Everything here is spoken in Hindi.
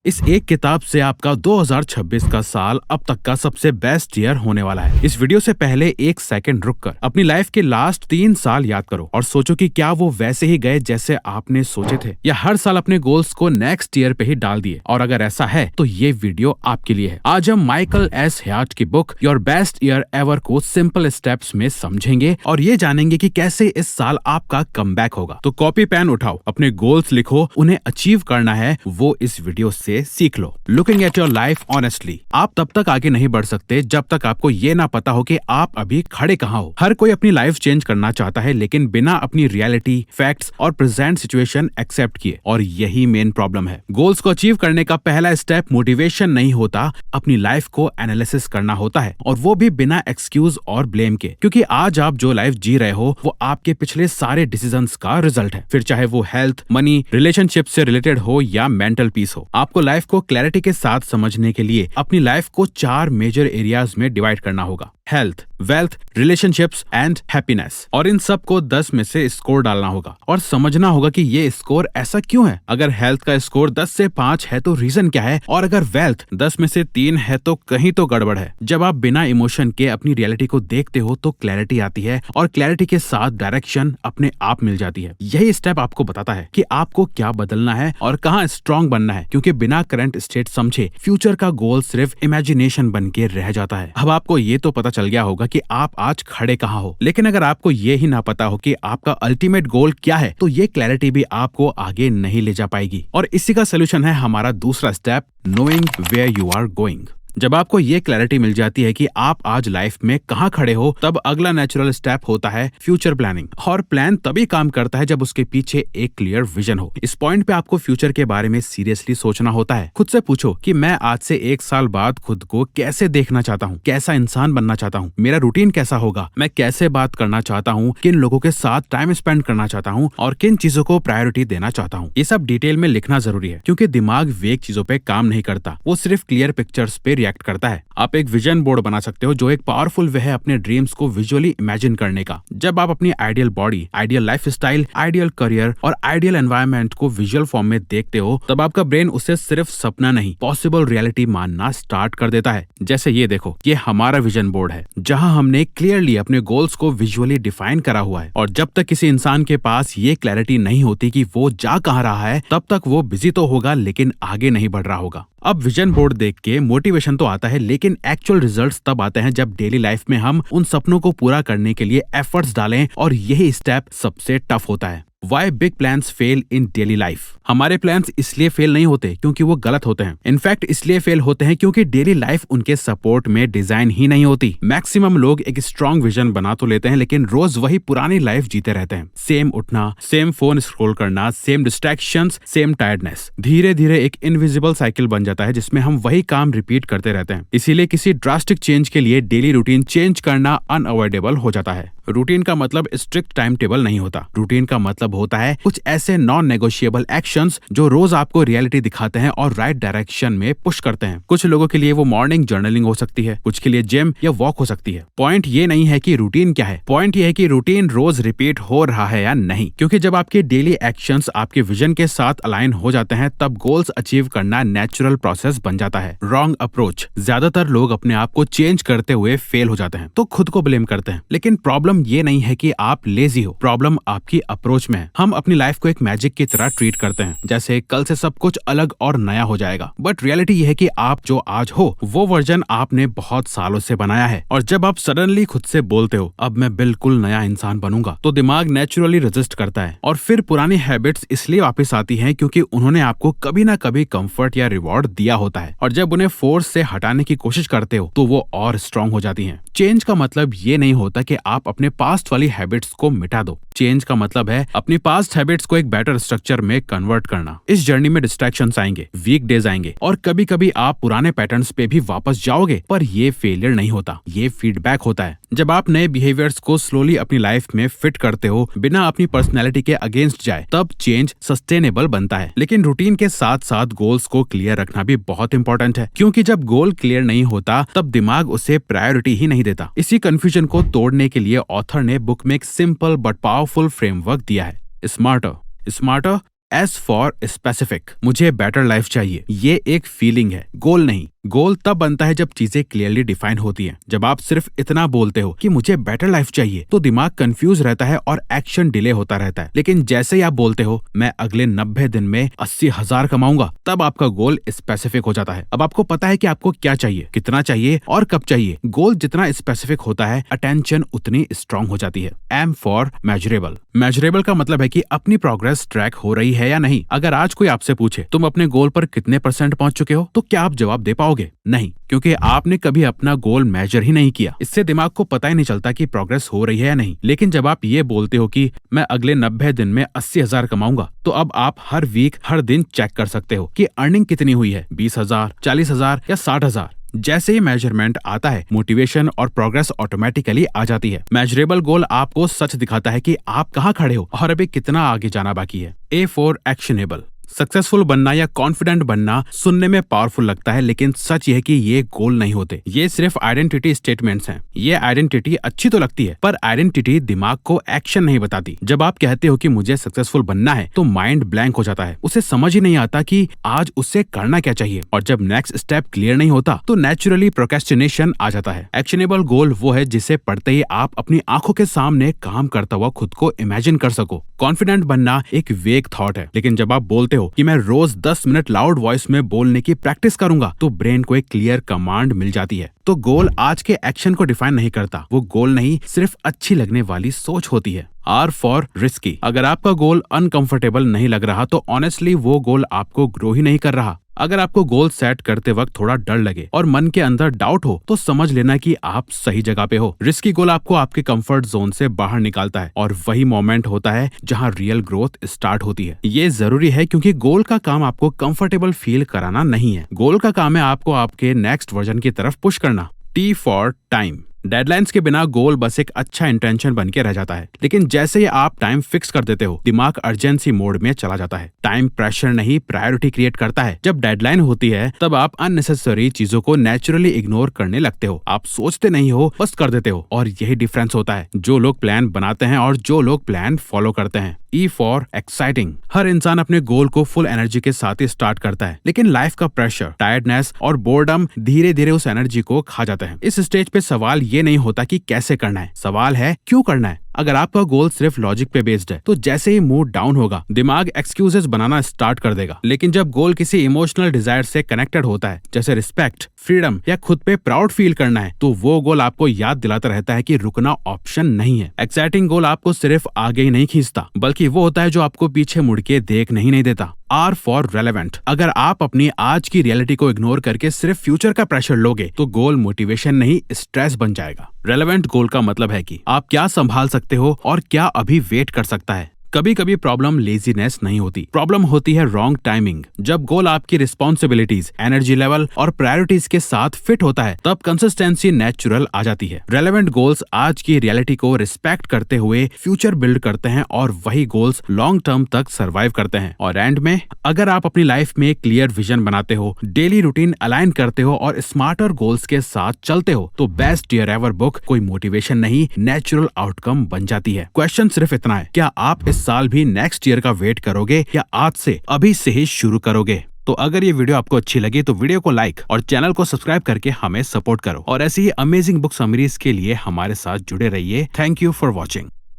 इस एक किताब से आपका 2026 का साल अब तक का सबसे बेस्ट ईयर होने वाला है। इस वीडियो से पहले एक सेकंड रुककर अपनी लाइफ के लास्ट 3 साल याद करो और सोचो कि क्या वो वैसे ही गए जैसे आपने सोचे थे, या हर साल अपने गोल्स को नेक्स्ट ईयर पे ही डाल दिए। और अगर ऐसा है तो ये वीडियो आपके लिए है। आज हम माइकल एस हयात की book your best year ever को सिंपल स्टेप्स में समझेंगे और ये जानेंगे कि कैसे इस साल आपका कमबैक होगा। तो कॉपी पेन उठाओ, अपने गोल्स लिखो, उन्हें अचीव करना है वो इस वीडियो से सीख लो। Looking at your life honestly, आप तब तक आगे नहीं बढ़ सकते जब तक आपको ये ना पता हो कि आप अभी खड़े कहाँ हो। हर कोई अपनी लाइफ चेंज करना चाहता है, लेकिन बिना अपनी रियलिटी, फैक्ट्स और प्रेजेंट सिचुएशन एक्सेप्ट किए, और यही मेन प्रॉब्लम है। गोल्स को अचीव करने का पहला स्टेप मोटिवेशन नहीं होता, अपनी लाइफ को एनालिसिस करना होता है, और वो भी बिना एक्सक्यूज और ब्लेम के, क्योंकि आज आप जो लाइफ जी रहे हो वो आपके पिछले सारे डिसीजंस का रिजल्ट है। फिर चाहे वो हेल्थ, मनी, रिलेशनशिप से रिलेटेड हो या मेंटल पीस हो। आपको लाइफ को क्लैरिटी के साथ समझने के लिए अपनी लाइफ को 4 मेजर एरियाज में डिवाइड करना होगा: health, wealth, relationships and happiness. और इन सब को 10 में से स्कोर डालना होगा और समझना होगा कि ये स्कोर ऐसा क्यों है। अगर हेल्थ का स्कोर 10 से 5 है तो रीजन क्या है, और अगर वेल्थ 10 में से 3 है तो कहीं तो गड़बड़ है। जब आप बिना इमोशन के अपनी रियलिटी को देखते हो तो क्लैरिटी आती है, और क्लैरिटी के साथ डायरेक्शन अपने आप मिल जाती है। यही स्टेप आपको बताता है कि आपको क्या बदलना है और कहाँ स्ट्रांग बनना है, क्योंकि बिना करंट स्टेट समझे फ्यूचर का गोल सिर्फ इमेजिनेशन बन के रह जाता है। अब आपको ये तो पता चल गया होगा कि आप आज खड़े कहाँ हो, लेकिन अगर आपको ये ही ना पता हो कि आपका अल्टीमेट गोल क्या है, तो ये क्लैरिटी भी आपको आगे नहीं ले जा पाएगी। और इसी का सोल्यूशन है हमारा दूसरा step, knowing where you are going. जब आपको ये क्लैरिटी मिल जाती है कि आप आज लाइफ में कहाँ खड़े हो, तब अगला नेचुरल स्टेप होता है फ्यूचर प्लानिंग। और प्लान तभी काम करता है जब उसके पीछे एक क्लियर विजन हो। इस पॉइंट पे आपको फ्यूचर के बारे में सीरियसली सोचना होता है। खुद से पूछो कि मैं आज से 1 साल बाद खुद को कैसे देखना चाहता हूँ, कैसा इंसान बनना चाहता हूँ, मेरा रूटीन कैसा होगा, मैं कैसे बात करना चाहता हूँ, किन लोगों के साथ टाइम स्पेंड करना चाहता हूँ, और किन चीजों को प्रायोरिटी देना चाहता हूँ। ये सब डिटेल में लिखना जरूरी है, क्योंकि दिमाग वेग चीजों पे काम नहीं करता, वो सिर्फ क्लियर पिक्चर्स पे रिएक्ट करता है। आप एक विजन बोर्ड बना सकते हो, जो एक पावरफुल वे है अपने ड्रीम्स को विजुअली इमेजिन करने का। जब आप अपनी ideal body, ideal lifestyle, ideal career और आइडियल एनवायरनमेंट को विजुअल फॉर्म में देखते हो, तब आपका ब्रेन उसे सिर्फ सपना नहीं, पॉसिबल रियलिटी मानना स्टार्ट कर देता है। जैसे ये देखो, ये हमारा विजन बोर्ड है, जहां हमने क्लियरली अपने गोल्स को विजुअली डिफाइन करा हुआ है। और जब तक किसी इंसान के पास ये क्लैरिटी नहीं होती कि वो जा कहाँ रहा है, तब तक वो बिजी तो होगा लेकिन आगे नहीं बढ़ रहा होगा। अब विजन बोर्ड देख के मोटिवेशन तो आता है, लेकिन एक्चुअल रिजल्ट्स तब आते हैं जब डेली लाइफ में हम उन सपनों को पूरा करने के लिए एफर्ट्स डालें, और यही स्टेप सबसे टफ होता है। Why big plans fail in daily life? हमारे प्लान्स इसलिए फेल नहीं होते क्योंकि वो गलत होते हैं। इनफैक्ट इसलिए फेल होते हैं क्योंकि डेली लाइफ उनके सपोर्ट में डिजाइन ही नहीं होती। मैक्सिमम लोग एक स्ट्रॉन्ग विजन बना तो लेते हैं, लेकिन रोज वही पुरानी लाइफ जीते रहते हैं। सेम उठना, सेम फोन स्क्रॉल करना, सेम डिस्ट्रैक्शंस, सेम टायर्डनेस। धीरे धीरे एक इनविजिबल साइकिल बन जाता है जिसमें हम वही काम रिपीट करते रहते हैं। इसीलिए किसी ड्रास्टिक चेंज के लिए डेली रूटीन चेंज करना अनअवॉइडेबल हो जाता है। रूटीन का मतलब स्ट्रिक्ट टाइम टेबल नहीं होता। रूटीन का मतलब होता है कुछ ऐसे नॉन नेगोशिएबल एक्शंस जो रोज आपको रियलिटी दिखाते हैं और राइट डायरेक्शन में पुश करते हैं। कुछ लोगों के लिए वो मॉर्निंग जर्नलिंग हो सकती है, कुछ के लिए जिम या वॉक हो सकती है। पॉइंट ये नहीं है कि रूटीन क्या है, पॉइंट ये है कि रूटीन रोज रिपीट हो रहा है या नहीं। क्योंकि जब आपके डेली एक्शंस आपके विजन के साथ अलाइन हो जाते हैं, तब गोल्स अचीव करना नेचुरल प्रोसेस बन जाता है। रॉन्ग अप्रोच, ज्यादातर लोग अपने आप को चेंज करते हुए फेल हो जाते हैं तो खुद को ब्लेम करते हैं। लेकिन प्रॉब्लम ये नहीं है कि आप लेजी हो, प्रॉब्लम आपकी अप्रोच में है। हम अपनी लाइफ को एक मैजिक की तरह ट्रीट करते हैं, जैसे कल से सब कुछ अलग और नया हो जाएगा। बट रियलिटी ये है कि आप जो आज हो वो वर्जन आपने बहुत सालों से बनाया है। और जब आप सडनली खुद से बोलते हो अब मैं बिल्कुल नया इंसान बनूंगा, तो दिमाग नेचुरली रेजिस्ट करता है, और फिर पुरानी हैबिट्स इसलिए वापस आती हैं क्योंकि उन्होंने आपको कभी ना कभी कंफर्ट या रिवॉर्ड दिया होता है। और जब उन्हें फोर्स से हटाने की कोशिश करते हो तो वो और स्ट्रांग हो जाती हैं। चेंज का मतलब ये नहीं होता कि आप अपने पास्ट वाली हैबिट्स को मिटा दो। चेंज का मतलब है अपनी पास्ट हैबिट्स को एक बेटर स्ट्रक्चर में कन्वर्ट करना। इस जर्नी में डिस्ट्रैक्शंस आएंगे, वीक डेज आएंगे, और कभी कभी आप पुराने पैटर्न्स पे भी वापस जाओगे, पर ये फेलियर नहीं होता, ये फीडबैक होता है। जब आप नए बिहेवियर्स को स्लोली अपनी लाइफ में फिट करते हो बिना अपनी पर्सनैलिटी के अगेंस्ट जाए, तब चेंज सस्टेनेबल बनता है। लेकिन रूटीन के साथ साथ गोल्स को क्लियर रखना भी बहुत इंपॉर्टेंट है, क्योंकि जब गोल क्लियर नहीं होता तब दिमाग उसे प्रायोरिटी ही नहीं देता। इसी कंफ्यूजन को तोड़ने के लिए ऑथर ने बुक में एक सिंपल बट पावरफुल फ्रेमवर्क दिया है, स्मार्टर। S फॉर स्पेसिफिक, मुझे बेटर लाइफ चाहिए। ये एक फीलिंग है, गोल नहीं। गोल तब बनता है जब चीजें क्लियरली डिफाइन होती हैं। जब आप सिर्फ इतना बोलते हो कि मुझे बेटर लाइफ चाहिए, तो दिमाग कंफ्यूज रहता है और एक्शन डिले होता रहता है। लेकिन जैसे ही आप बोलते हो मैं अगले 90 दिन में 80,000 कमाऊंगा, तब आपका गोल स्पेसिफिक हो जाता है। अब आपको पता है कि आपको क्या चाहिए, कितना चाहिए और कब चाहिए। गोल जितना स्पेसिफिक होता है, अटेंशन उतनी स्ट्रांग हो जाती है। M for measurable. मेजरेबल का मतलब है कि अपनी प्रोग्रेस ट्रैक हो रही है या नहीं। अगर आज कोई आपसे पूछे तुम अपने गोल पर कितने % पहुंच चुके हो, तो क्या आप जवाब दे पाओगे? नहीं, क्योंकि आपने कभी अपना गोल मेजर ही नहीं किया। इससे दिमाग को पता ही नहीं चलता कि प्रोग्रेस हो रही है या नहीं। लेकिन जब आप ये बोलते हो कि मैं अगले 90 दिन में 80,000 कमाऊंगा, तो अब आप हर वीक, हर दिन चेक कर सकते हो कि अर्निंग कितनी हुई है, 20,000, 40,000 या 60,000। जैसे ही मेजरमेंट आता है, मोटिवेशन और प्रोग्रेस ऑटोमेटिकली आ जाती है। मेजरेबल गोल आपको सच दिखाता है कि आप कहाँ खड़े हो और अभी कितना आगे जाना बाकी है। A for actionable. सक्सेसफुल बनना या कॉन्फिडेंट बनना सुनने में पावरफुल लगता है, लेकिन सच यह है कि ये गोल नहीं होते। ये सिर्फ आइडेंटिटी स्टेटमेंट्स हैं। ये आइडेंटिटी अच्छी तो लगती है, पर आइडेंटिटी दिमाग को एक्शन नहीं बताती। जब आप कहते हो कि मुझे सक्सेसफुल बनना है, तो माइंड ब्लैंक हो जाता है। उसे समझ ही नहीं आता कि आज उससे करना क्या चाहिए। और जब नेक्स्ट स्टेप क्लियर नहीं होता, तो नेचुरली प्रोक्रेस्टिनेशन आ जाता है। एक्शनेबल गोल वो है जिसे पढ़ते ही आप अपनी आंखों के सामने काम करता हुआ खुद को इमेजिन कर सको। कॉन्फिडेंट बनना एक वेग थॉट है, लेकिन जब आप बोलते हो कि मैं रोज 10 मिनट लाउड वॉइस में बोलने की प्रैक्टिस करूंगा, तो ब्रेन को एक क्लियर कमांड मिल जाती है। तो गोल आज के एक्शन को डिफाइन नहीं करता। वो गोल नहीं, सिर्फ अच्छी लगने वाली सोच होती है। R for risky. अगर आपका गोल अनकंफर्टेबल नहीं लग रहा, तो ऑनेस्टली वो गोल आपको ग्रो ही नहीं कर रहा। अगर आपको गोल सेट करते वक्त थोड़ा डर लगे और मन के अंदर डाउट हो, तो समझ लेना कि आप सही जगह पे हो। रिस्की गोल आपको आपके कंफर्ट जोन से बाहर निकालता है, और वही मोमेंट होता है जहां रियल ग्रोथ स्टार्ट होती है। ये जरूरी है, क्योंकि गोल का काम आपको कंफर्टेबल फील कराना नहीं है। गोल का काम है आपको आपके नेक्स्ट वर्जन की तरफ पुश करना। T for time. डेडलाइंस के बिना गोल बस एक अच्छा इंटेंशन बन के रह जाता है, लेकिन जैसे ही आप टाइम फिक्स कर देते हो, दिमाग अर्जेंसी मोड में चला जाता है। टाइम प्रेशर नहीं, प्रायोरिटी क्रिएट करता है। जब डेडलाइन होती है, तब आप अननेसेसरी चीजों को नेचुरली इग्नोर करने लगते हो। आप सोचते नहीं हो, बस कर देते हो। और यही डिफरेंस होता है, जो लोग प्लान बनाते हैं और जो लोग प्लान फॉलो करते हैं। E for exciting. हर इंसान अपने गोल को फुल एनर्जी के साथ ही स्टार्ट करता है, लेकिन लाइफ का प्रेशर, टायर्डनेस और बोर्डम धीरे धीरे उस एनर्जी को खा जाते हैं। इस स्टेज पे सवाल ये नहीं होता कि कैसे करना है, सवाल है क्यों करना है। अगर आपका गोल सिर्फ लॉजिक पे बेस्ड है, तो जैसे ही मूड डाउन होगा, दिमाग एक्सक्यूजेस बनाना स्टार्ट कर देगा। लेकिन जब गोल किसी इमोशनल डिजायर से कनेक्टेड होता है, जैसे रिस्पेक्ट, फ्रीडम या खुद पे प्राउड फील करना है, तो वो गोल आपको याद दिलाता रहता है कि रुकना ऑप्शन नहीं है। एक्साइटिंग गोल आपको सिर्फ आगे ही नहीं खींचता, बल्कि वो होता है जो आपको पीछे मुड़ के देख नहीं देता। R for relevant. अगर आप अपनी आज की रियलिटी को इग्नोर करके सिर्फ फ्यूचर का प्रेशर लोगे, तो गोल मोटिवेशन नहीं, स्ट्रेस बन जाएगा। रेलेवेंट गोल का मतलब है कि आप क्या संभाल सकते हो और क्या अभी वेट कर सकता है। कभी कभी प्रॉब्लम लेजीनेस नहीं होती, प्रॉब्लम होती है रॉन्ग टाइमिंग। जब गोल आपकी रिस्पॉन्सिबिलिटीज, एनर्जी लेवल और प्रायोरिटीज के साथ फिट होता है, तब कंसिस्टेंसी नेचुरल आ जाती है। रेलेवेंट गोल्स आज की रियलिटी को रिस्पेक्ट करते हुए फ्यूचर बिल्ड करते हैं, और वही गोल्स लॉन्ग टर्म तक सर्वाइव करते हैं। और एंड में, अगर आप अपनी लाइफ में क्लियर विजन बनाते हो, डेली रूटीन अलाइन करते हो और स्मार्टर गोल्स के साथ चलते हो, तो बेस्ट ईयर एवर बुक कोई मोटिवेशन नहीं, नेचुरल आउटकम बन जाती है। क्वेश्चन सिर्फ इतना है, क्या आप इस साल भी नेक्स्ट ईयर का वेट करोगे या आज से, अभी से ही शुरू करोगे? तो अगर ये वीडियो आपको अच्छी लगी, तो वीडियो को लाइक और चैनल को सब्सक्राइब करके हमें सपोर्ट करो। और ऐसी ही अमेजिंग बुक समरीज के लिए हमारे साथ जुड़े रहिए। Thank you for watching.